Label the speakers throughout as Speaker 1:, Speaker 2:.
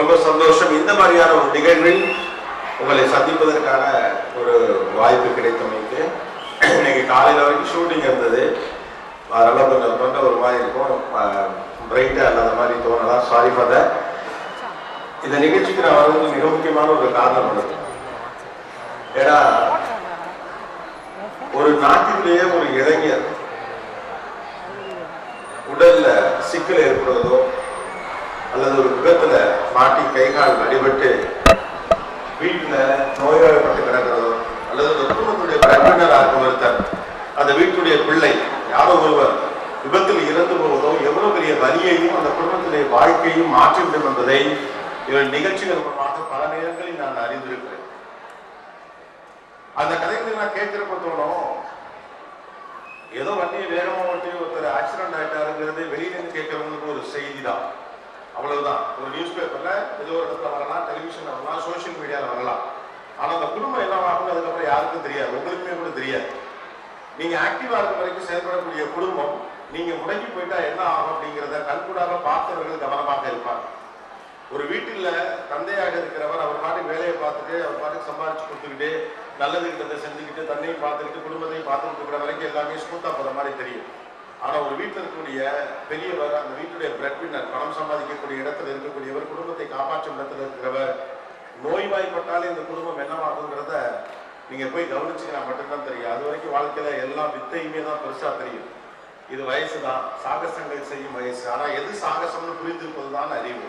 Speaker 1: ரொம்ப சந்தோஷம். இந்த மாதிரியான ஒரு நிகழ்வில் உங்களை சந்திப்பதற்கான ஒரு வாய்ப்பு கிடைத்தமைக்கு. இன்னைக்கு காலையில் வரைக்கும் ஷூட்டிங் இருந்தது, அதனால கொஞ்சம் தொண்டை ஒரு மாதிரி இருக்கும், பிரைட்டாக இல்லாத மாதிரி தோணலாம். Sorry for that. இந்த நிகழ்ச்சிக்கு நான் வந்து மிக முக்கியமான ஒரு காரணம் உள்ளது. ஏன்னா ஒரு நாட்டிலேயே ஒரு இளைஞர் உடல்ல சிக்கல் ஏற்படுவதோ அல்லது ஒரு விபத்துல மாட்டி கைகால் அடிபட்டு வீட்டுல நோய்வாய்ப்பட்டு கிடக்கிறதோ அல்லது அந்த குடும்பத்துடைய பிரச்சனையாக ஒருத்தர் அந்த வீட்டுடைய பிள்ளை யாரோ ஒருவர் விபத்தில் இறந்து போவதோ எவ்வளவு பெரிய வலியையும் அந்த குடும்பத்திலே வாழ்க்கையும் மாற்றிவிடும் என்பதை இவன் நிகழ்ச்சிகள் மூலமாக பல நேரங்களில் நான் அறிந்திருக்கிறேன். அந்த கதைகளை நான் கேட்கிறப்ப தோணும், ஏதோ வண்டியை வேகமாக ஓட்டி ஒருத்தர் ஆக்சிடென்ட் ஆயிட்டாருங்கிறது வெளியிலிருந்து கேட்கறவங்களுக்கு ஒரு செய்தி தான், அவ்வளவுதான். ஒரு நியூஸ் பேப்பர்ல ஏதோ ஒரு இடத்துல வரலாம், டெலிவிஷன் வரலாம், சோசியல் மீடியாவில் வரலாம். ஆனால் அந்த குடும்பம் என்ன ஆகும் அதுக்கப்புறம் யாருக்கும் தெரியாது, உங்களுக்குமே கூட தெரியாது. நீங்க ஆக்டிவா இருக்க வரைக்கும் செயல்படக்கூடிய குடும்பம் நீங்க முடங்கி போயிட்டா என்ன ஆகும் அப்படிங்கிறத கண்கூடாக பார்த்தவர்கள் கவனமாக இருப்பாங்க. ஒரு வீட்டில் தந்தையாக இருக்கிறவர் அவர் பாட்டு வேலையை பார்த்துட்டு அவர் பாட்டுக்கு சம்பாதிச்சு கொடுத்துக்கிட்டு நல்லது கிட்டத்தை செஞ்சுக்கிட்டு தன்னையும் பார்த்துக்கிட்டு குடும்பத்தையும் பார்த்துட்டு இருக்கிற வரைக்கும் எல்லாமே ஸ்மூத்தா போற மாதிரி தெரியும். ஆனா ஒரு வீட்டில் இருக்கக்கூடிய பெரியவர், அந்த வீட்டுடைய பிரெட் வின்னர், பணம் சம்பாதிக்கக்கூடிய இடத்துல இருக்கக்கூடியவர், குடும்பத்தை காப்பாற்றும் இடத்துல இருக்கிறவர் நோய்வாய்ப்பட்டாலே இந்த குடும்பம் என்னவாகுங்கிறத நீங்க போய் கவனிச்சுக்கலாம் மட்டும்தான் தெரியும். அது வரைக்கும் வாழ்க்கையில எல்லா வித்தையுமே தான் பெருசா தெரியும். இது வயசுதான், சாகசங்கள் செய்யும் வயசு. ஆனா எது சாகசம்னு புரிந்திருப்பதுதான் அறிவு.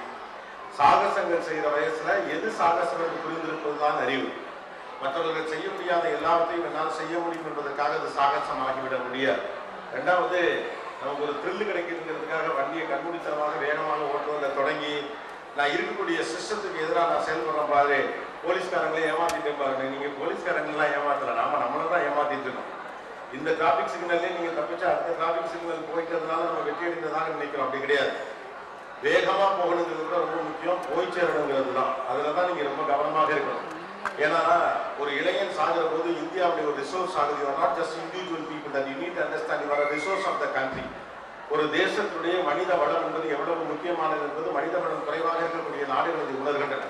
Speaker 1: சாகசங்கள் செய்யற வயசுல எது சாகசம் புரிந்திருப்பதுதான் அறிவு. மற்றவர்கள் செய்ய முடியாத எல்லாவற்றையும் என்னால் செய்ய முடியும் என்பதற்காக அது சாகசம் ஆகிவிட முடியாது. ரெண்டாவது, நமக்கு ஒரு த்ரில்லு கிடைக்கிறதுங்கிறதுக்காக வண்டியை கண்மூடித்தனமாக வேகமாக ஓட்டுவதை தொடங்கி நான் இருக்கக்கூடிய சிஸ்டத்துக்கு எதிராக நான் செயல்படுறேன் பாரு, போலீஸ்காரங்களே ஏமாத்திட்டேன் பாருங்க. நீங்க போலீஸ்காரங்களாம் ஏமாத்தல, நம்மளை தான் ஏமாத்திட்டு இருக்கோம். இந்த டிராபிக் சிக்னல்லே நீங்க தப்பிச்சா அடுத்த டிராபிக் சிக்னல் போயிட்டதுனால நம்ம வெற்றி அடைந்ததாக நினைக்கிறோம். அப்படி கிடையாது. வேகமா போகணுங்கிறது கூட ரொம்ப முக்கியம், போய் சேரணுங்கிறது தான். அதுலதான் நீங்க ரொம்ப கவனமாக இருக்கணும். ஏன்னா ஒரு இளைஞன் சாகிற போது இந்தியாவுடைய ஒரு ரிசோர்ஸ் ஆகுது. You are not just individual people, that you need to understand you are a resource of the country. ஒரு தேசத்துடைய மனித வளம் என்பது எவ்வளவு முக்கியமானது என்பது மனித வளம் குறைவாக இருக்கக்கூடிய நாடுகளை உணர்கின்றன.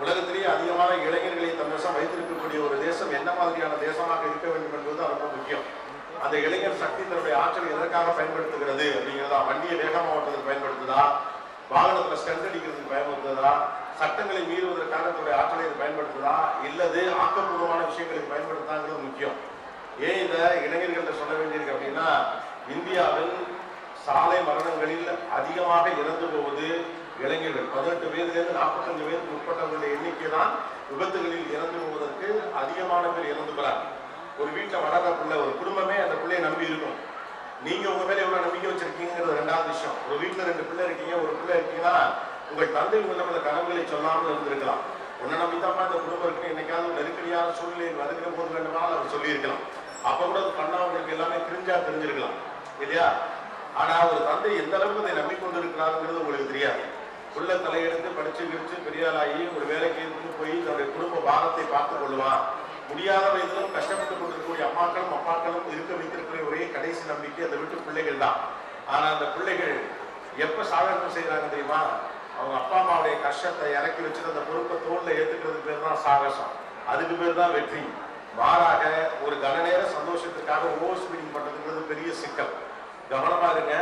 Speaker 1: உலகத்திலேயே அதிகமான இளைஞர்களை தன்வசம் வைத்திருக்கக்கூடிய ஒரு தேசம் என்ன மாதிரியான தேசமாக இருக்க வேண்டும் என்பது ரொம்ப முக்கியம். அந்த இளைஞர் சக்தி தன்னுடைய ஆற்றலை எதற்காக பயன்படுத்துகிறது அப்படிங்கிறதா? வண்டியை வேகமாக ஓட்டுறதுக்கு பயன்படுத்துதா, வாகனத்துல ஸ்டண்ட் அடிக்கிறதுக்கு பயன்படுத்துதா, சட்டங்களை மீறுவதற்காக தன்னுடைய ஆற்றலை பயன்படுத்துதா, இல்லது ஆக்கப்பூர்வமான விஷயங்களுக்கு பயன்படுத்தாங்கிறது முக்கியம். ஏன் இதை இளைஞர்கள்ட்ட சொல்ல வேண்டியிருக்கு அப்படின்னா, இந்தியாவில் சாலை மரணங்களில் அதிகமாக இறந்து போவது இளைஞர்கள். 18 வயதிலிருந்து 45 வயதுக்கு உட்பட்டவர்களுடைய எண்ணிக்கை தான் விபத்துகளில் இறந்து போவதற்கு அதிகமான பேர் இறந்து போறாங்க. ஒரு வீட்டில் வளர்ற பிள்ளை, ஒரு குடும்பமே அந்த பிள்ளையை நம்பி இருக்கும். நீங்க உங்க மேல எவ்வளவு நம்பிக்கை வச்சிருக்கீங்கிறது ரெண்டாவது விஷயம். ஒரு வீட்டுல 2 பிள்ளை இருக்கீங்க, ஒரு பிள்ளை இருக்கீங்கன்னா உங்கள் தந்தை உள்ள கனவுகளை சொல்லாமல் இருந்திருக்கலாம். உன்னை நம்பித்தாமா இந்த குடும்பம் இருக்கு, என்னைக்காவது நெருக்கடியான சூழ்நிலை வருகிற போது வேண்டுமானால் அவர் சொல்லியிருக்கலாம். அப்ப கூட அது பண்ணா உங்களுக்கு எல்லாமே கிரிஞ்சா தெரிஞ்சிருக்கலாம் இல்லையா? ஆனா ஒரு தந்தை எந்த அளவுக்கு அதை நம்பிக்கொண்டிருக்கிறாருங்கிறது உங்களுக்கு தெரியாது. உள்ள தலையெடுத்து படிச்சு கிடிச்சு பெரியாளாகி ஒரு வேலைக்கு போய் தன்னுடைய குடும்ப பாரத்தை பார்த்துக் கொள்வான். முடியாத வயதிலும் கஷ்டப்பட்டுக் கொண்டிருக்கக்கூடிய அம்மாக்களும் அப்பாக்களும் இருக்க வைத்திருக்கிற ஒரே கடைசி நம்பிக்கை அந்த வீட்டு பிள்ளைகள் தான். ஆனா அந்த பிள்ளைகள் எப்ப சாகசம் செய்யறாங்க தெரியுமா? அவங்க அப்பா அம்மாவுடைய கஷ்டத்தை இறக்கி வச்சுட்டு அந்த பொறுப்பை தோல்ல ஏத்துக்கிறது பேர் தான் சாகசம். அதுக்கு பேர் தான் வெற்றி. மாறாக ஒரு கனநேர சந்தோஷத்துக்காக ஓவர் ஸ்பீடிங் பண்றதுங்கிறது பெரிய சிக்கல். கவனமா இருங்க.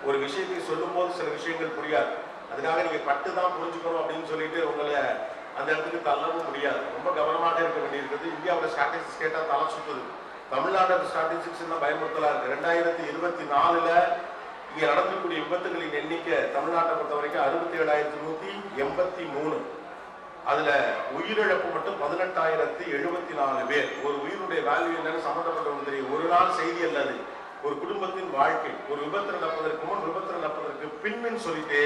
Speaker 1: ஒரு விஷயத்தை சொல்லும் போது சில விஷயங்கள் புரியாது, அதுக்காக நீங்க பட்டுதான் புரிஞ்சுக்கணும் அப்படின்னு சொல்லிட்டு உங்களை அந்த இடத்துக்கு தள்ளவும் முடியாது. ரொம்ப கவனமாக இருக்க வேண்டியிருக்கிறது. இந்தியாவோட ஸ்டாட்டிஸ்டிக்ஸ் கேட்டா தலை சுத்துது. தமிழ்நாட்டோட ஸ்டாட்டிஸ்டிக்ஸ் தான் பயமுறுத்தலா இருக்கு. 2024 இங்க நடக்கக்கூடிய விபத்துகளின் எண்ணிக்கை தமிழ்நாட்டை பொறுத்த வரைக்கும் 67,183. அதுல உயிரிழப்பு மட்டும் 18,074 பேர். ஒரு உயிருடைய வேல்யூ என்னன்னு சம்பந்தப்பட்டவங்க தெரியும். ஒரு நாள் செய்தி அல்லது ஒரு குடும்பத்தின் வாழ்க்கை, ஒரு விபத்து நடப்பதற்கு முன், விபத்து நடப்பதற்கு பின்னு சொல்லிட்டு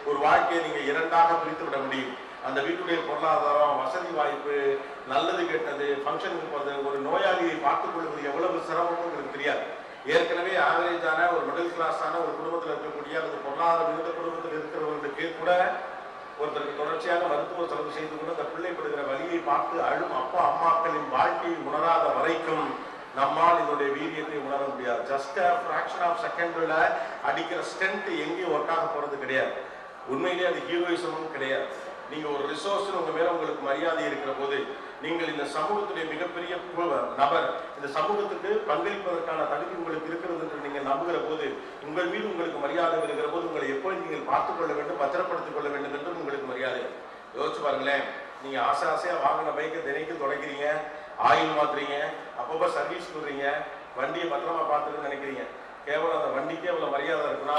Speaker 1: ஒரு வாழ்க்கையை நீங்க இரண்டாக பிரித்து விட முடியும். அந்த வீட்டுடைய பொருளாதாரம், வசதி வாய்ப்பு, நல்லது கெட்டது, ஃபங்க்ஷனுக்கு போறது, ஒரு நோயாளியை பார்த்துக் கொள்வது எவ்வளவு சிரமம்னு உங்களுக்கு தெரியாது. ஏற்கனவே ஆவரேஜான ஒரு மிடில் கிளாஸான ஒரு குடும்பத்தில் இருக்கக்கூடிய அல்லது பொருளாதாரம் இருந்த குடும்பத்தில் இருக்கிறவர்களுக்கு கூட ஒருத்தருக்கு தொடர்ச்சியாக மருத்துவ செலவு செய்து கொண்டு அந்த பிள்ளைப்படுகிற வழியை பார்த்து அழும் அப்பா அம்மாக்களின் வாழ்க்கையை உணராத வரைக்கும் நம்மால் இதோடைய வீரியத்தை உணர முடியாது. ஜஸ்ட் ஃபிராக்ஷன் ஆஃப் செகண்ட்ல அடிக்கிற ஸ்டென்ட் எங்கேயும் ஒர்க் ஆக போறது கிடையாது. உண்மையிலேயே அது ஹீரோயிசமும் கிடையாது. நீங்க ஒரு ரிசோர்ஸ் உங்க மேல உங்களுக்கு மரியாதை இருக்கிற போது, நீங்கள் இந்த சமூகத்துடைய மிகப்பெரிய நபர், இந்த சமூகத்துக்கு பங்களிப்பதற்கான தகுதி உங்களுக்கு இருக்கிறது என்று நீங்கள் நம்புகிற போது, உங்கள் மீது உங்களுக்கு மரியாதை இருக்கிற போது, உங்களை எப்போது நீங்கள் பார்த்துக் கொள்ள வேண்டும், பத்திரப்படுத்திக் கொள்ள வேண்டும் என்று உங்களுக்கு மரியாதை. யோசிச்சு பாருங்களேன், நீங்க ஆசையா வாங்கின பைக்கை தினைக்கும் தொடக்கிறீங்க, ஆயில் மாத்துறீங்க, அப்பப்போ சர்வீஸ் கொடுறீங்க, வண்டியை பத்திரமா பார்த்துன்னு நினைக்கிறீங்க. கேவலம் அந்த வண்டிக்கே அவ்வளவு மரியாதை இருக்குன்னா,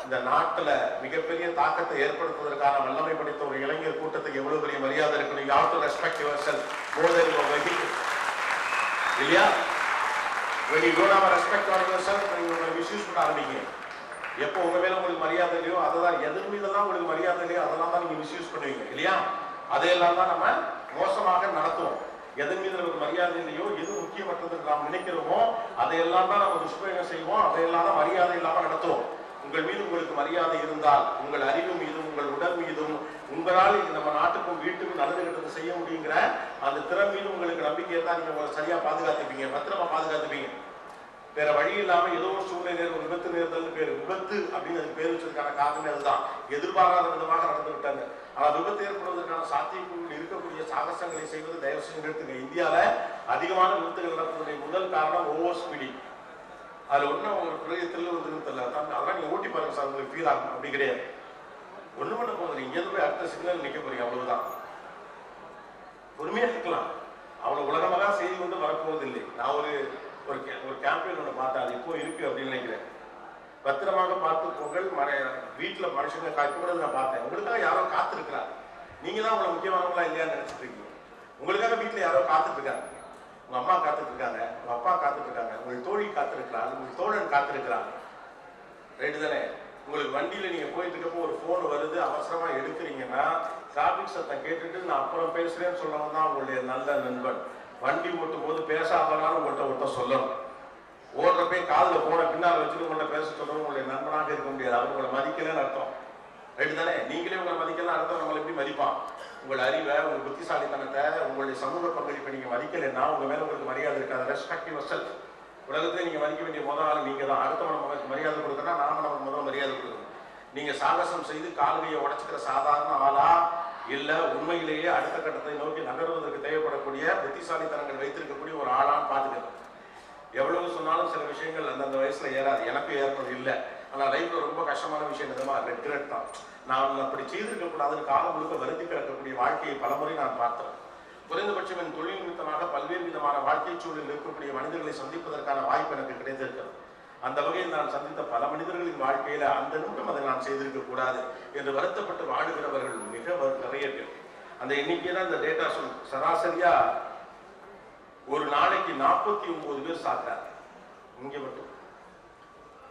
Speaker 1: இந்த நாட்டுல மிகப்பெரிய தாக்கத்தை ஏற்படுத்துவதற்கான வல்லமை படைத்த ஒரு இளைஞர் கூட்டத்துக்கு எவ்வளவு பெரிய மரியாதை இருக்கணும். You have to respect yourself more than your vehicle. இல்லையா? When you don't have a respect for yourself, நீங்க உங்களை மிஸ்யூஸ் பண்ண ஆரம்பிங்க. எப்போ உங்க மேல உங்களுக்கு மரியாதை இல்லையோ, அதான் எது மீதெல்லாம் உங்களுக்கு மரியாதை இல்லையோ அதெல்லாம் தான் நீங்க மிஸ்யூஸ் பண்ணுவீங்க. இல்லையா? அதையெல்லாம் தான் நம்ம மோசமாக நடத்துவோம். எதன் மீது நமக்கு மரியாதை இல்லையோ, எது முக்கியமற்றது நாம் நினைக்கிறோமோ அதையெல்லாம் தான் நம்ம துஷ்பிரயோகம் செய்வோம், அதையெல்லாம் தான் மரியாதை இல்லாம நடத்துவோம். உங்கள் மீது உங்களுக்கு மரியாதை இருந்தால், உங்கள் அறிவு மீதும் உங்கள் உடல் மீதும் உங்களால் நம்ம நாட்டுக்கும் வீட்டுக்கும் நல்லது கெட்டது செய்ய முடியுங்கிற அந்த திறன் மீது உங்களுக்கு நம்பிக்கை இருந்தால் நீங்க சரியா பாதுகாத்துப்பீங்க, பத்திரமா பாதுகாத்துப்பீங்க. வேற வழி இல்லாம ஏதோ ஒரு சூழ்நிலை ஒரு விபத்து நேர்தல் பேர் விபத்து அப்படின்னு அதுக்கு பேர் வச்சதுக்கான காரணமே அதுதான். எதிர்பாராத விதமாக நடந்து விட்டாங்க. ஆனா விபத்து ஏற்படுவதற்கான சாத்தியக்கூறுகள் இருக்கக்கூடிய சாகசங்களை செய்வது தயவு செஞ்சு நிறுத்துங்க. இந்தியாவில அதிகமான விபத்துகள் நடப்பதனுடைய முதல் காரணம் ஓவர் ஸ்பீடிங். அதுல ஒன்னும் ஒரு பெரிய தெரியல அதெல்லாம் நீங்க ஓட்டி பாருங்க சார், உங்களுக்கு ஃபீல் ஆகும். அப்படி கிடையாது. ஒண்ணு பண்ண போகுது, நீங்க எது போய் அடுத்த சிக்னல் நிக்க போறீங்க, அவ்வளவுதான். பொறுமையா இருக்கலாம். அவ்வளவு உலகமாக செய்தி கொண்டு வரப்போவது இல்லை. நான் ஒரு கேம்பெயின் ஒன்று பார்த்தேன், அது இப்போ இருக்கு அப்படின்னு நினைக்கிறேன். பத்திரமாக பார்த்து பொங்கல் வீட்டுல மனுஷங்க கூட நான் பார்த்தேன். உங்களுக்காக யாரோ காத்திருக்கிறார். நீங்க தான் உங்களை முக்கியமானவங்களா இல்லையான்னு நினைச்சிட்டு இருக்கீங்க. உங்களுக்காக வீட்டுல யாரோ காத்துட்டு இருக்காங்க. உங்க அம்மா காத்துட்டு இருக்காங்க, உங்க அப்பா காத்துட்டு இருக்காங்க, உங்கள் தோழி காத்திருக்கிறாள், உங்கள் தோழன் காத்திருக்கிறாங்க. ரைட்டு தானே? உங்களுக்கு வண்டியில நீங்க போயிட்டு இருக்கப்போ ஒரு போன் வருது, அவசரமா எடுக்கிறீங்கன்னா டிராபிக் சத்தம் கேட்டுட்டு நான் அப்புறம் பேசுறேன்னு சொல்லவும் தான் உங்களுடைய நல்ல நண்பன். வண்டி ஓட்டும் போது பேசாதனாலும் உங்கள்கிட்ட சொல்லணும். ஓடுறப்பே காதில் போன பின்னால் வச்சுட்டு உங்கள்கிட்ட பேச சொல்லணும். உங்களுடைய நண்பனாக இருக்க முடியாது. அவர் உங்களை மதிக்கலன்னு அர்த்தம். ரைட்டு தானே? நீங்களே உங்களை மதிக்கலாம் அர்த்தம். நம்மளை எப்படி மதிப்பான்? உங்கள் அறிவை, உங்கள் புத்திசாலித்தனத்தை, உங்களுடைய சமூக பங்களிப்பை நீங்க மதிக்கலைன்னா உங்க மேல உங்களுக்கு மரியாதை இருக்காது. Respect yourself. உலகத்துல நீங்க மதிக்க வேண்டிய முதல் ஆள் நீங்க தான். அடுத்தவன் நமக்கு மரியாதை கொடுக்கணும், நாம நமக்கு முதல் மரியாதை கொடுக்கணும். நீங்க சாகசம் செய்து கால்கையை உடைச்சுக்கிற சாதாரண ஆளா, இல்ல உண்மையிலேயே அடுத்த கட்டத்தை நோக்கி நகர்வதற்கு தேவைப்படக்கூடிய புத்திசாலித்தனங்கள் வைத்திருக்கக்கூடிய ஒரு ஆளான்னு பாத்துக்கணும். எவ்வளவு சொன்னாலும் சில விஷயங்கள் அந்தந்த வயசுல ஏறாது. எனக்கு ஏறது இல்லை. ஆனா லைஃப்ல ரொம்ப கஷ்டமான விஷயம் நிஜமா ரெக்ரெட் தான். நான் அப்படி செய்திருக்க கூடாதுன்னு காலம் முழுக்க வருத்தி கிடக்கக்கூடிய வாழ்க்கையை பலமுறை நான் பார்த்தேன். குறைந்தபட்சம் என் தொழில் நிமித்தமாக பல்வேறு விதமான வாழ்க்கை சூழலில் இருக்கக்கூடிய மனிதர்களை சந்திப்பதற்கான வாய்ப்பு எனக்கு கிடைத்திருக்கிறது. அந்த வகையில் நான் சந்தித்த பல மனிதர்களின் வாழ்க்கையில அந்த நிமிடம் அதை நான் செய்திருக்க கூடாது என்று வருத்தப்பட்டு வாழுகிறவர்கள் மிக நிறைய பேர். அந்த எண்ணிக்கை தான் இந்த டேட்டா சொல்லும். சராசரியா ஒரு நாளைக்கு 49 பேர் சாகிறார். இங்க மட்டும்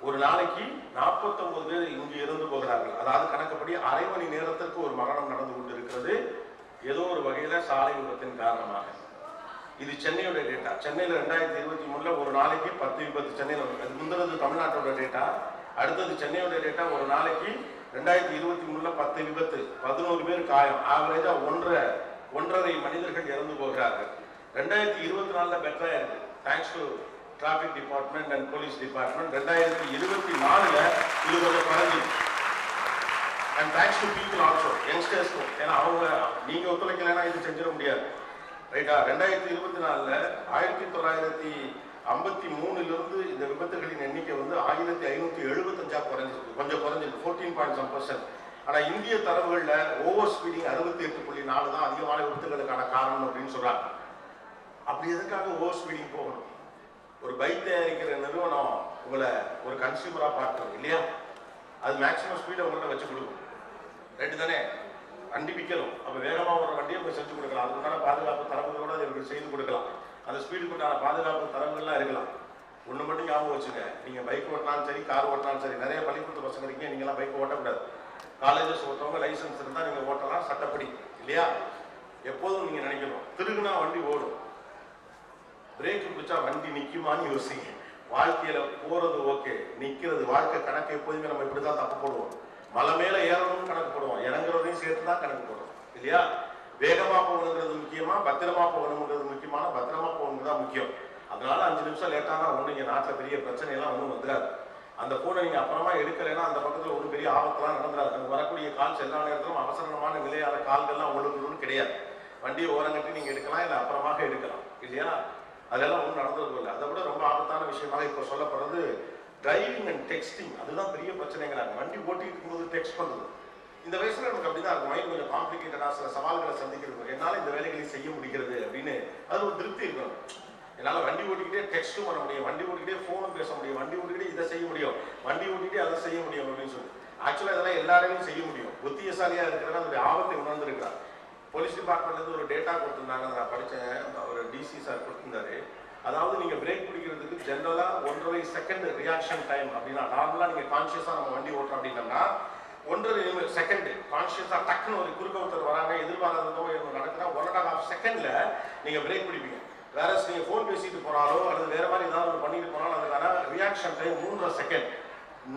Speaker 1: ஒரு நாளைக்கு 49 பேர் இங்கு இறந்து போகிறார்கள். அதாவது கணக்கப்படி அரை மணி நேரத்திற்கு ஒரு மரணம் நடந்து கொண்டிருக்கிறது, ஏதோ ஒரு வகையில சாலை விபத்தின் காரணமாக. இது சென்னையோட டேட்டா. சென்னையில 2023 ஒரு நாளைக்கு 10 விபத்து சென்னையில். அது முந்தினது தமிழ்நாட்டோட டேட்டா. அடுத்தது சென்னையோட டேட்டா. ஒரு நாளைக்கு 2023 10 விபத்து, 11 பேர் காயம். ஆவரேஜா 1.5 மனிதர்கள் இறந்து போகிறார்கள். 2024 பெட்டரா இருக்கு. Thanks to traffic department and police department. 2024 இது கொஞ்சம் குறைஞ்சிருக்கு. And thanks to people also, யங்ஸ்டர்ஸ்க்கும். ஏன்னா அவங்க நீங்க ஒத்துழைக்கலைன்னா இது செஞ்சிட முடியாது. ரைட்டா? 2024 1953 இந்த விபத்துகளின் எண்ணிக்கை 1575 குறைஞ்சிருக்கு. கொஞ்சம் குறைஞ்சிருக்கு, 14.some%. ஆனா இந்திய தரவுகள்ல ஓவர் ஸ்பீடிங் 68.4 தான் அதிகமான விபத்துகளுக்கான காரணம் அப்படின்னு சொல்றாங்க. அப்படி எதுக்காக ஓவர் ஸ்பீடிங் போகணும்? ஒரு பைக் தயாரிக்கிற நிறுவனம் உங்களை ஒரு கன்சியூமரா பார்க்கணும் இல்லையா? அது மேக்சிமம் ஸ்பீடை உங்கள்கிட்ட வச்சு கொடுக்கும். ரைட்டு தானே? வண்டி விற்கணும். அப்போ வேகமாக ஒரு வண்டியை போய் செஞ்சு கொடுக்கலாம். அதுக்குண்டான பாதுகாப்பு தரவுகளோடு அதை இவர்கள் செய்து கொடுக்கலாம். அந்த ஸ்பீடுக்கு உண்டான பாதுகாப்பு தரவுகள்லாம் இருக்கலாம். ஒன்று மட்டும் ஞாபகம் வச்சுங்க, நீங்கள் பைக் ஓட்டினாலும் சரி, கார் ஓட்டினாலும் சரி, நிறைய பள்ளிக்கூட பசங்க இருக்கீங்க, நீங்களாம் பைக் ஓட்டக்கூடாது. காலேஜஸ் ஓட்டுறவங்க லைசன்ஸ் இருந்தால் நீங்கள் ஓட்டலாம், சட்டப்படி இல்லையா? எப்போதும் நீங்கள் நினைக்கணும், திருகுனா வண்டி ஓடும், பிரேக் பிடிச்சா வண்டி நிற்குமான்னு யோசிங்க. வாழ்க்கையில போறது ஓகே, நிற்கிறது வாழ்க்கை கணக்கு. எப்போதுமே நம்ம இப்படிதான் தப்பு போடுவோம். மலை மேல ஏறணும்னு கணக்கு போடுவோம், இறங்குறதையும் சேர்த்து தான் கணக்கு போடுவோம் இல்லையா? வேகமா போகணுங்கிறது முக்கியமா, பத்திரமா போகணுங்கிறது முக்கியமான? பத்திரமா போகணுங்கிறது தான் முக்கியம். அதனால 5 நிமிஷம் லேட்டானா ஒண்ணு இங்க நாட்டில் பெரிய பிரச்சனை எல்லாம் ஒன்றும் வந்துடாது. அந்த போனை நீங்க அப்புறமா எடுக்கலைன்னா அந்த பக்கத்துல ஒரு பெரிய ஆபத்தெல்லாம் நடந்துடாது. அங்கே வரக்கூடிய கால்ஸ் எல்லா நேரத்திலும் அவசரமான நிலையால கால்கள்லாம் ஒழுங்குன்னு கிடையாது. வண்டியை ஓரங்கட்டி நீங்க எடுக்கலாம், இல்லை அப்புறமாக எடுக்கலாம் இல்லையா? அதெல்லாம் ஒன்றும் நடந்தது இல்லை. அதை விட ரொம்ப ஆபத்தான விஷயமாக இப்போ சொல்லப்படுறது டிரைவிங் அண்ட் டெக்ஸ்டிங். அதுதான் பெரிய பிரச்சனைங்கிறாங்க. வண்டி ஓட்டிட்டு இருக்கும்போது டெக்ஸ்ட் பண்ணுறது. இந்த வயசுல நமக்கு அப்படிதான் இருக்கும். மைண்ட் கொஞ்சம் காம்ப்ளிகேட்டடா சில சவால்களை சந்திக்கிறது. என்னால் இந்த வேலைகளை செய்ய முடிகிறது அப்படின்னு அது ஒரு திருப்தி இருக்கணும். என்னால் வண்டி ஓட்டிக்கிட்டே டெக்ஸ்ட்டும் பண்ண முடியும், வண்டி ஓட்டிக்கிட்டே ஃபோனும் பேச முடியும், வண்டி ஓட்டிக்கிட்டே இதை செய்ய முடியும், வண்டி ஓட்டிக்கிட்டே அதை செய்ய முடியும் அப்படின்னு சொல்லி ஆக்சுவலாக இதெல்லாம் எல்லாரையும் செய்ய முடியும். புத்தியசாலியாக இருக்கிறவங்க அதோடைய ஆபத்தை உணர்ந்துருக்கிறார். போலீஸ் டிபார்ட்மெண்ட்லேருந்து ஒரு டேட்டா கொடுத்துருந்தாங்க, நான் படித்தேன், ஒரு டிசி சார் கொடுத்துருந்தாரு. அதாவது நீங்கள் பிரேக் பிடிக்கிறதுக்கு ஜென்ரலாக 1.5 செகண்ட் ரியாக்ஷன் டைம் அப்படின்னா, நார்மலாக நீங்கள் கான்ஷியஸாக நம்ம வண்டி ஓட்டுறோம் அப்படின்னா 1.5 செகண்ட் கான்ஷியஸாக டக்குன்னு ஒரு குறுக்க ஒருத்தர் வராங்க, எதிர்பாராததோ நடக்குதுன்னா 1.5 செகண்ட்ல நீங்கள் பிரேக் பிடிப்பீங்க. வேற நீங்கள் ஃபோன் பேசிட்டு போனாலோ அல்லது வேற மாதிரி ஏதாவது ஒன்று பண்ணிட்டு போனாலும் அதுக்கான ரியாக்ஷன் டைம் 3.5 செகண்ட்.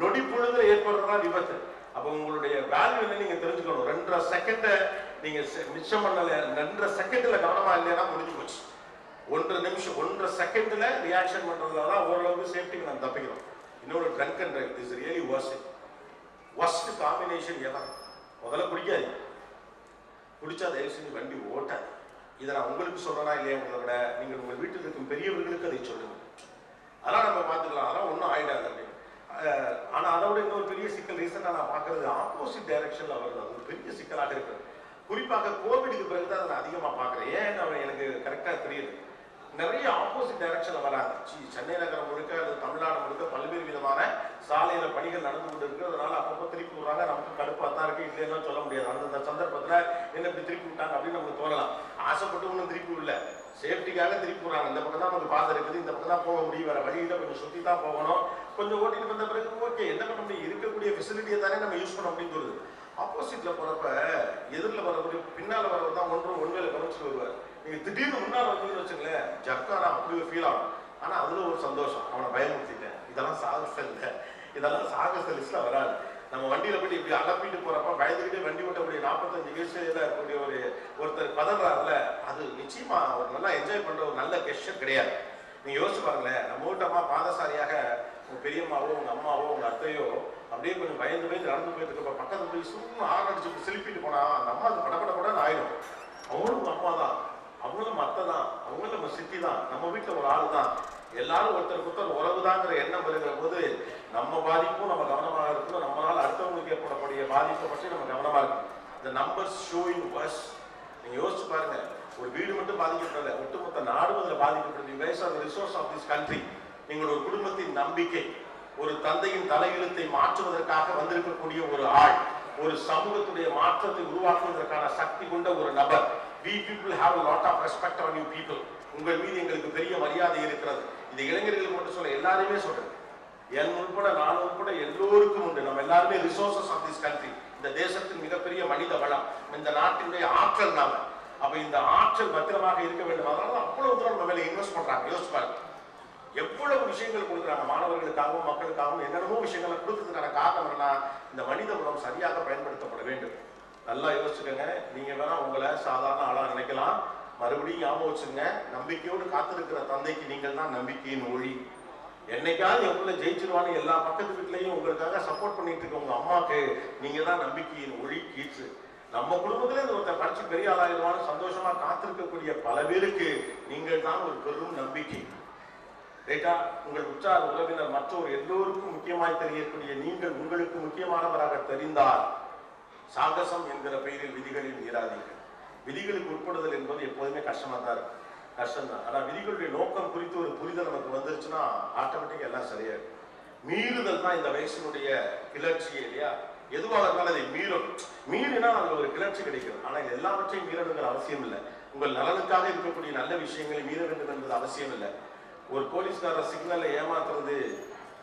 Speaker 1: நொடி பொழுதுல ஏற்படுறதா விபத்து. அப்போ உங்களுடைய வேல்யூ என்ன நீங்க தெரிஞ்சுக்கணும். 2.5 செகண்ட நீங்க மிச்சம் பண்ணல, 2.5 செகண்ட்ல கவனமா இல்லைன்னா முடிஞ்சு போச்சு. 1 நிமிஷம் 1.5 செகண்ட்ல ரியாக்ஷன் பண்றதுல தான் ஓரளவுக்கு சேஃப்டிக்கு நம்ம தப்பிக்கிறோம். இன்னொரு drunk and drive is really worst combination. எதான் முதல்ல குடிக்காது, குடிச்சா தயவு செஞ்சு வண்டி ஓட்டாது. இதை நான் உங்களுக்கு சொல்றேனா இல்லையா உங்களை விட நீங்கள் உங்கள் வீட்டில் இருக்கும் பெரியவர்களுக்கு அதை சொல்லுங்க. அதெல்லாம் நம்ம பார்த்துக்கலாம், அதெல்லாம் ஒன்றும் ஆயிடாது அப்படின்னு. ஆனால் அதை விட இன்னொரு பெரிய சிக்கல் ரீசெண்டாக நான் பார்க்கறது ஆப்போசிட் டைரக்ஷனில் வருது. அது ஒரு பெரிய சிக்கலாக இருக்கிறது. குறிப்பாக கோவிடுக்கு பிறகு தான் அதை நான் அதிகமாக பார்க்குறேன். ஏன்னு எனக்கு கரெக்டாக தெரியுது. நிறைய ஆப்போசிட் டைரக்ஷனில் வராங்க. சென்னை நகரம் முழுக்க அல்லது தமிழ்நாடு முழுக்க பல்வேறு விதமான சாலையில் பணிகள் நடந்து கொண்டு இருக்கு. அதனால அப்பப்போ திருப்பி விடுறாங்க. நமக்கு கடுப்பாக தான் இருக்கு, இல்லைன்னா சொல்ல முடியாது. அந்தந்த சந்தர்ப்பத்தில் என்ன இப்படி திருப்பி விட்டாங்க அப்படின்னு நமக்கு தோணலாம். ஆசைப்பட்டு ஒன்றும் திருப்பி இல்லை, சேஃப்டிக்காக திருப்பி விடுறாங்க. இந்த பக்கம் தான் நமக்கு பாதை இருக்குது, இந்த பக்கம் தான் போக முடியும், வேற வழியில் கொஞ்சம் சுற்றி தான் போகணும். கொஞ்சம் ஓட்டிட்டு வந்த பிறகு ஓகே என்ன பண்ண முடியும், இருக்கக்கூடிய ஃபெசிலிட்டியை தானே நம்ம யூஸ் பண்ண அப்படின்னு சொல்லுது. ஆப்போசிட்ல போறப்ப எதிரில் வரக்கூடிய பின்னால் வரவர் தான் ஒன்வேல கவனிச்சுட்டு வருவார். நீங்க திடீர்னு முன்னால் வந்தீங்கன்னு வச்சுங்களேன், ஜர்க்கானா அப்படி ஒரு ஃபீல் ஆகும். ஆனா அதுல ஒரு சந்தோஷம், அவனை பயமுறுத்திட்டேன். இதெல்லாம் சாகசம் இல்லை, இதெல்லாம் சாகச லிஸ்ட்ல வராது. நம்ம வண்டியில போயிட்டு இப்படி அலப்பிட்டு போறப்ப பயந்துக்கிட்டே வண்டி ஓட்டக்கூடிய 45 வயசுல இருக்கக்கூடிய ஒருத்தர் பதறாருல, அது நிச்சயமா ஒரு நல்லா என்ஜாய் பண்ற ஒரு நல்ல கெஸ்டர் கிடையாது. நீங்க யோசிச்சு பாருங்களேன், நம்ம வீட்டம்மா பாதசாரியாக உங்க பெரியம்மாவோ உங்க அம்மாவோ உங்க அத்தையோ அப்படியே கொஞ்சம் பயந்து நடந்து போயிட்டு இருக்கப்ப பக்கத்துல போய் சும்மா ஆரம்பிச்சு சிலிப்பிட்டு போனா அந்த அம்மா அது படப்பட ஆயிடும். அவங்களும் உங்க அம்மா தான், அவங்களும் அத்தை தான், அவங்களும் நம்ம சித்தி தான், நம்ம வீட்டுல ஒரு ஆள் தான், எல்லாரும் ஒருத்தர் உறவுதாங்கிற எண்ணம் வருகிற போது நம்ம பாதிப்பும் நம்ம கவனமாக இருக்கணும். நம்மளால அடுத்தவங்களுக்கு ஏற்படக்கூடிய பாதிப்பை பற்றி நம்ம கவனமா இருக்கணும். இந்த நம்பர்ஸ் ஷோயிங் வர்ஸ். நீங்க யோசிச்சு பாருங்க, ஒரு வீடு மட்டும் பாதிக்கப்படல, ஒட்டுமொத்த நாடும் அதில் பாதிக்கப்படுது. You guys are the resource of this country. நீங்கள் ஒரு குடும்பத்தின் நம்பிக்கை, ஒரு தந்தையின் தலையெழுத்தை மாற்றுவதற்காக வந்திருக்கக்கூடிய ஒரு ஆள், ஒரு சமூகத்துடைய மாற்றத்தை உருவாக்குவதற்கான சக்தி கொண்ட ஒரு நபர். We people have a lot of respect on you people. உங்கள் மீது எங்களுக்கு பெரிய மரியாதை இருக்கிறது. இந்த இளைஞர்களுக்கு மட்டும் சொல்ல, எல்லாருமே சொல்றேன், என் உட்பட நான் உட்பட எல்லோருக்கும் உண்டு. நம்ம எல்லாருமே ரிசோர்சஸ் ஆஃப் திஸ் கண்ட்ரி. இந்த தேசத்தின் மிகப்பெரிய மனித வளம், இந்த நாட்டினுடைய ஆற்றல் நாம. அப்ப இந்த ஆற்றல் பத்திரமாக இருக்க வேண்டும். அதனால அவ்வளவு தூரம் நம்ம மேல இன்வெஸ்ட் பண்றாங்க. யோசிச்சு பாருங்க, எவ்வளவு விஷயங்கள் கொடுக்குறாங்க மாணவர்களுக்காகவும் மக்களுக்காகவும். என்னென்னமோ விஷயங்களை கொடுத்ததுக்கான காரணம் என்ன, இந்த மனித வளம் சரியாக பயன்படுத்தப்பட வேண்டும். நல்லா யோசிச்சுக்கோங்க. நீங்க வேணா உங்களை சாதாரண ஆளா நினைக்கலாம், மறுபடியும் ஞாபகம் வச்சுங்க, நம்பிக்கையோடு காத்திருக்கிற தந்தைக்கு நீங்கள் தான் நம்பிக்கையின் ஒளி. என்னைக்காவது எவ்வளோ ஜெயிச்சிருவான்னு எல்லா பக்கத்து வீட்லையும் உங்களுக்காக சப்போர்ட் பண்ணிட்டு இருக்க உங்க அம்மாவுக்கு நீங்க தான் நம்பிக்கையின் ஒளி கீற்று. நம்ம குடும்பத்துல இந்த ஒருத்தர் படிச்சு பெரிய ஆளாயிருவான்னு சந்தோஷமா காத்திருக்கக்கூடிய பல பேருக்கு நீங்கள் தான் ஒரு பெரும் நம்பிக்கை. ரைட்டா? உங்கள் உற்றார் உறவினர் மற்றொரு எல்லோருக்கும் முக்கியமாய் தெரியக்கூடிய நீங்கள் உங்களுக்கு முக்கியமானவராக தெரிந்தால் சாகசம் என்கிற பெயரில் விதிகளில் மீறாதீர்கள். விதிகளுக்கு உட்படுதல் என்பது எப்போதுமே கஷ்டமா தான் இருக்கும், கஷ்டம்தான். ஆனா விதிகளுடைய நோக்கம் குறித்து ஒரு புரிதல் நமக்கு வந்துருச்சுன்னா ஆட்டோமேட்டிக்கா எல்லாம் சரியாயிடும். மீறுதல் தான் இந்த வயசினுடைய கிளர்ச்சியே இல்லையா? எதுவாக இருந்தாலும் அதை மீறினா அதுல ஒரு கிளர்ச்சி கிடைக்கும். ஆனா எல்லாவற்றையும் மீறணுங்கிற அவசியம் இல்லை. உங்கள் நலனுக்காக இருக்கக்கூடிய நல்ல விஷயங்களை மீற வேண்டும் என்பது அவசியம் இல்லை. ஒரு போலீஸ்காரர் சிக்னலை ஏமாத்துறது,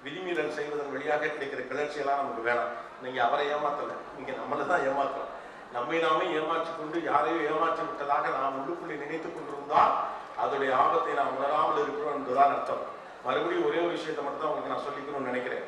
Speaker 1: விதிமீறல் செய்வதன் வழியாக கிடைக்கிற கிளர்ச்சியெல்லாம் நமக்கு வேணாம். நீங்க அவரை ஏமாத்தல, நீங்க நம்மளை தான் ஏமாத்தலாம். நம்மை நாமே ஏமாற்றி கொண்டு யாரையோ ஏமாற்றி விட்டதாக நாம் உள்ளுக்குள்ளே நினைத்துக் கொண்டிருந்தால் அதோடைய ஆபத்தை நாம் உணராமல் இருக்கிறோம் என்பதுதான் அர்த்தம். மறுபடியும் ஒரே ஒரு விஷயத்தை மட்டும் தான் உங்களுக்கு நான் சொல்லிக்கணும்னு நினைக்கிறேன்.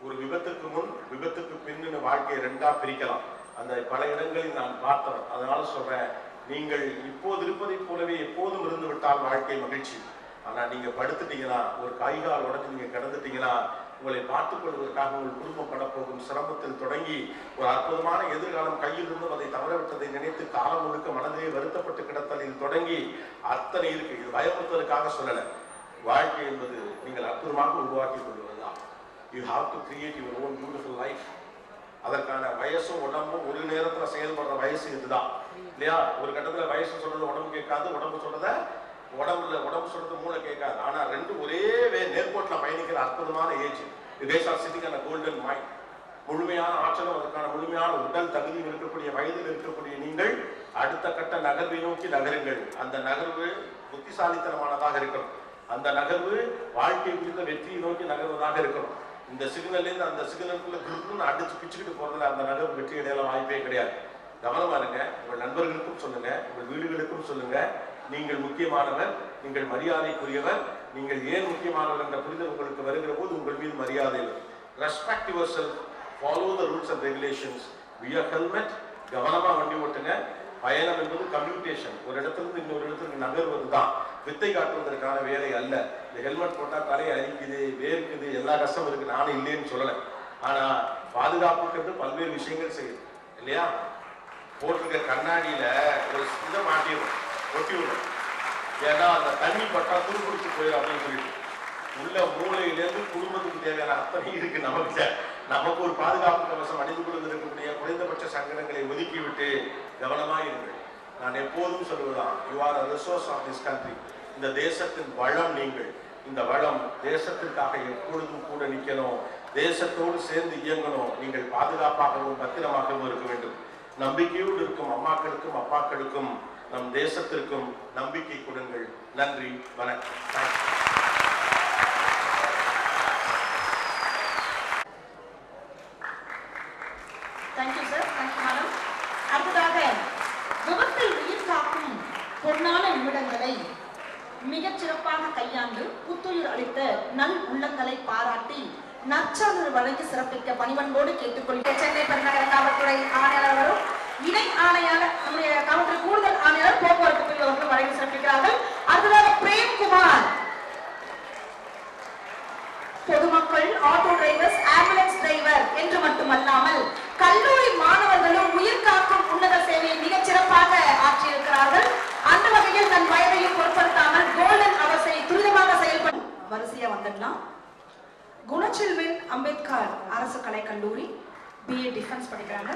Speaker 1: ஒரு விபத்துக்கு முன் விபத்துக்கு பின்னு வாழ்க்கையை 2ஆ பிரிக்கலாம். அந்த பல இடங்களில் நான் பார்த்தவன். அதனால சொல்றேன், நீங்கள் இப்போது இருப்பதை போலவே எப்போதும் இருந்து விட்டால் வாழ்க்கை மகிழ்ச்சி. ஆனா நீங்க படுத்துட்டீங்கன்னா, ஒரு கைகால் உடஞ்சு நீங்க கிடந்துட்டீங்கன்னா உங்களை பார்த்துக் கொள்வதற்காக உங்கள் குடும்பம் படப்போகும் சிரமத்தில் தொடங்கி ஒரு அற்புதமான எதிர்காலம் கையில் இருந்தும் அதை தவறவிட்டதை நினைத்து காலம் முழுக்க மனதிலே வருத்தப்பட்டு கிடத்தலில் தொடங்கி அத்தனை இருக்கு. இது பயமுறுத்தலுக்காக சொல்லலை. வாழ்க்கை என்பது நீங்கள் அற்புதமாக உருவாக்கி கொள்வதுதான். You have to create your own beautiful life. அதற்கான வயசும் உடம்பும் ஒரு நேரத்துல செயல்படுற வயசு இதுதான் இல்லையா? ஒரு கட்டத்துல வயசு சொல்றது உடம்பு கேட்காது, உடம்பு சொல்றது மூளை கேட்காது. ஆனா ரெண்டு ஒரே நேர்கோட்டில் பயணிக்கிற அற்புதமான ஏஜ். கோல்டன் மைண்ட், முழுமையான ஆற்றலும் அதற்கான முழுமையான உடல் தகுதியும் இருக்கக்கூடிய வயதில் இருக்கக்கூடிய நீங்கள் அடுத்த கட்ட நகர்வை நோக்கி நகருங்கள். அந்த நகர்வு புத்திசாலித்தனமானதாக இருக்கணும். அந்த நகர்வு வாழ்க்கை குறித்த வெற்றியை நோக்கி நகர்வதாக இருக்கணும். இந்த சிக்னல்லேருந்து அந்த சிக்னலுக்குள்ள குரூப்னு அடிச்சு பிச்சுக்கிட்டு போறதுல அந்த நகர் வெற்றி அடையாள வாய்ப்பே கிடையாது. கவனமா இருங்க. உங்கள் நண்பர்களுக்கும் சொல்லுங்க, உங்கள் வீடுகளுக்கும் சொல்லுங்க, நீங்கள் முக்கியமானவர், நீங்கள் மரியாதைக்குரியவர். நீங்கள் ஏன் முக்கியமானவர் என்ற புரிதல் உங்களுக்கு வருகிற போது உங்கள் மீது மரியாதை இல்லை. Respect your self, follow the rules and regulations, wear helmet, கவனமா வண்டி ஓட்டுங்க. பயணம் என்பது கம்யூனிகேஷன், ஒரு இடத்துல இன்னொரு இடத்துக்கு நகர்வது தான், வித்தை காட்டுவதற்கான வேலை அல்ல. இந்த ஹெல்மெட் போட்டா தலையை அரிக்குது, வேர்க்குது, எல்லா கஷ்டமும் இருக்கு, நானும் இல்லைன்னு சொல்லலை. ஆனா பாதுகாப்புக்கு பல்வேறு விஷயங்கள் செய்யுது இல்லையா? போட்டிருக்க கண்ணாடியில ஒரு இதை மாட்டிடும், ஒட்டி விடும். ஏன்னா அந்த தண்ணி பட்டா துருப்பிடிச்சு போயிடும் அப்படின்னு சொல்லிட்டு உள்ள மூளையிலேருந்து குடும்பத்துக்கு தேவையான அத்தனை இருக்கு நமக்கு. நமக்கு ஒரு பாதுகாப்பு கவசம் அணிந்து கொள்வது இருக்கக்கூடிய குறைந்தபட்ச சங்கடங்களை ஒதுக்கிவிட்டு கவனமாக இருங்கள். நான் எப்போதும் சொல்லுவதான், you are a resource of this country. இந்த தேசத்தின் வளம் நீங்கள். இந்த வளம் தேசத்திற்காக எப்பொழுதும் கூட நிற்கணும், தேசத்தோடு சேர்ந்து இயங்கணும். நீங்கள் பாதுகாப்பாகவும் பத்திரமாகவும் இருக்க வேண்டும். நம்பிக்கையோடு இருக்கும் அம்மாக்களுக்கும் அப்பாக்களுக்கும் நம் தேசத்திற்கும் நம்பிக்கை கொடுங்கள். நன்றி, வணக்கம்.
Speaker 2: Thank you sir, thank you madam. அடுத்ததாக விபத்தில் உயிர் காக்கும் பொன்னான நிமிடங்களை மிகச் சிறப்பாக கையாண்டு புத்துயிர் அளித்த நல் உள்ளங்களை பாராட்டி நற்சான்றிதழ் வழங்கி சிறப்பிக்க பணிவன்போடு கேட்டுக்கொள்கிறேன். சென்னை பெருநகர காவல்துறை ஆணையாளர் வரும் இணை ஆணையாளர், நம்முடைய காவல்துறை கூடுதல் ஆணையாளர் போக்குவரத்து பிரிவு அவர்கள் வழங்கி சிறப்பிக்கிறார்கள். அடுத்ததாக பிரேம்குமார். பொதுமக்கள், ஆட்டோ டிரைவர்ஸ், ஆம்புலன்ஸ் டிரைவர் என்று மட்டுமல்லாமல் கல்லூரி மாணவர்களும் உயிர் காக்கும் உன்னத சேவையை மிகச் சிறப்பாக ஆற்றியிருக்கிறார்கள். அந்த வகையில் தன் வயதையும் பொருட்படுத்தாமல் கோல்டன் அவர்ஸை துரிதமாக செயல்படும் வரிசையா வந்துடலாம். குணச்செல்வன் அம்பேத்கர் அரசு கலைக்கல்லூரி BA டிஃபென்ஸ் படிக்கிறாங்க.